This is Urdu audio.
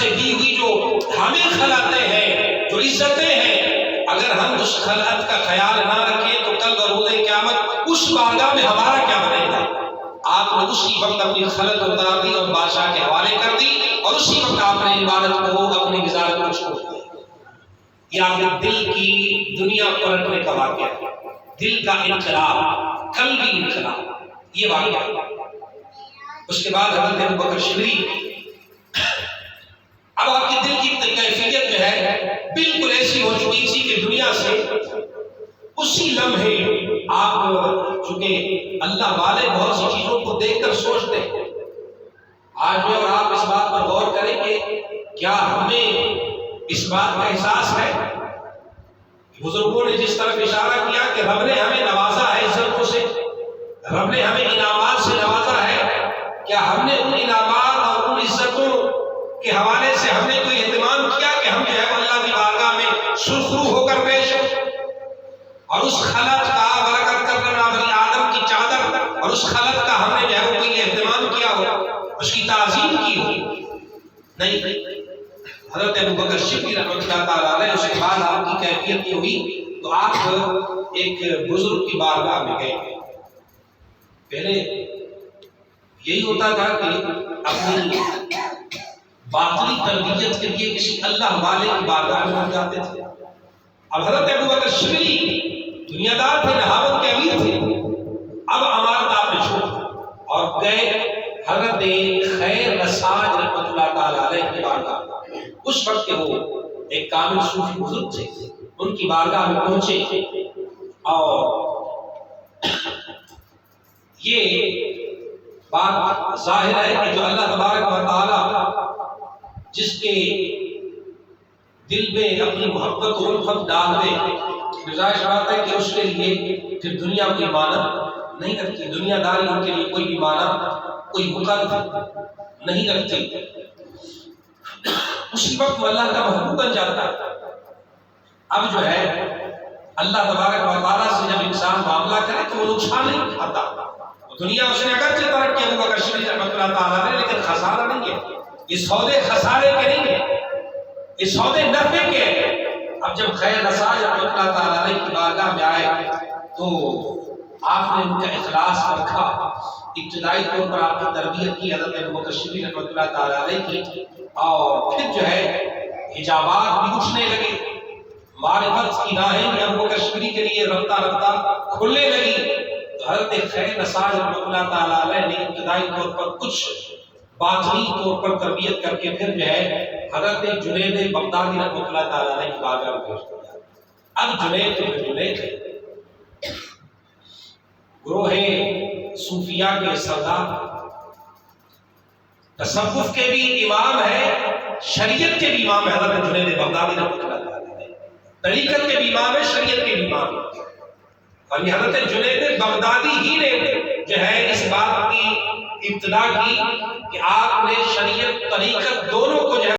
سے دی ہوئی جو ہمیں خلاتیں ہیں، جو عزتیں ہیں، اگر ہم اس خلعت کا خیال نہ رکھیں تو کل بروز قیامت اس بارگاہ میں ہمارا کیا بنے گا؟ آپ نے اسی وقت اپنی خلعت اتار دی اور بادشاہ کے حوالے کر دی، اور اسی وقت آپ نے عبادت کو، اپنی وزارت کو چھوڑ دیا۔ یہ آپ کے دل کی دنیا پلٹنے کا واقعہ ہے، دل کا انقلاب، قلبی انقلاب، یہ واقعہ۔ اس کے بعد حضرت ابوبکر شبلی، اب آپ کے دل کی کیفیت جو ہے بالکل ایسی ہو چکی تھی کہ دنیا سے اسی لمحے آپ، چونکہ اللہ والے بہت سی چیزوں کو دیکھ کر سوچتے ہیں، آج میں اور آپ اس بات پر غور کریں کہ کیا ہمیں اس بات کا احساس ہے؟ بزرگوں نے جس طرف اشارہ کیا کہ رب نے ہمیں نوازا ہے عزتوں سے، رب نے ہمیں انعامات سے نوازا ہے، کیا ہم نے ان انعامات اور ان عزتوں کے حوالے سے ہم نے کوئی اہتمام کیا کہ ہم جو ہے اللہ کی بارگاہ میں سرخرو ہو کر پیش ہوں، اور اس خلعت کا برکت کرنا بنی آدم کی چادر، اور اس خلعت کا ہم نے جو ہے کوئی اہتمام کیا ہو، اس کی تعظیم کی ہو؟ نہیں۔ حضرت ابوبکر شبلی رحمۃ اللہ تعالیٰ علیہ، اس کے بعد آپ کی کیفیت یہ ہوئی تو آپ ایک بزرگ کی بارگاہ میں گئے۔ پہلے یہی ہوتا تھا کہ اپنی باطنی تربیت کے لیے کسی اللہ والے کی بارگاہ میں جاتے تھے۔ اب حضرت ابوبکر شبلی دنیا دار تھے، نہاوت کے امیر تھے، اب امانت آپ نے چھوڑ اور گئے حضرت خیر نساج رحمۃ اللہ تعالیٰ علیہ کی بارگاہ۔ اس وقت کے وہ ایک کامل صوفی بزرگ تھے، ان کی بارگاہ میں پہنچے، اور یہ بات ظاہر ہے کہ جو اللہ تبارک و تعالیٰ جس کے دل میں اپنی محبت و الفت ڈال دے، گزارش بات ہے کہ اس کے لیے پھر دنیا کوئی معنی نہیں رکھتی، دنیا داری ان کے لیے کوئی بھی معنی، کوئی مقدر نہیں رکھتی۔ اسی وقت وہ اللہ کا محبوب بن جاتا ہے۔ اب جو ہے اللہ تبارک و تعالیٰ سے جب انسان معاملہ کرے تو وہ نقصان نہیں اٹھاتا۔ دنیا اس نے اگرچہ ترقی ابوبکر شبلی رحمۃ اللہ تعالیٰ نے، لیکن خسارہ نہیں ہے، یہ سودے خسارے کے نہیں ہیں، یہ سودے نفع کے ہیں۔ اب جب خیر نساج رحمۃ اللہ تعالیٰ علیہ کی بارگاہ میں آئے تو آپ نے ان کا اخلاص رکھا، ابتدائی طور پر آپ کی تربیت کی حضرت ابوبکر شبلی رحمۃ اللہ تعالیٰ علیہ کی، اور پھر جو ہے حجابات بھی اٹھنے لگے، معرفت کی راہیں بھی ابوبکر شبلی کے لیے رفتہ رفتہ کھلنے لگی۔ تو حضرت خیر نساج رحمۃ اللہ تعالیٰ علیہ نے ابتدائی طور پر کچھ باطنی طور پر تربیت کر کے پھر جو ہے حضرت جنید بغدادی رحمۃ اللہ تعالیٰ علیہ کی بارگاہ میں پیش کیا۔ اب جنید گروہ صوفیہ کے سردار، تصوف کے بھی امام ہے، شریعت کے بھی امام ہے حضرت جنید بغدادی رحمۃ اللہ تعالیٰ علیہ، طریقت کے بھی امام ہے، شریعت کے بھی امام ہے۔ اور یہ حضرت جنید بغدادی ہی نے جو ہے اس بات کی ابتدا کی کہ آپ نے شریعت طریقت دونوں کو جو ہے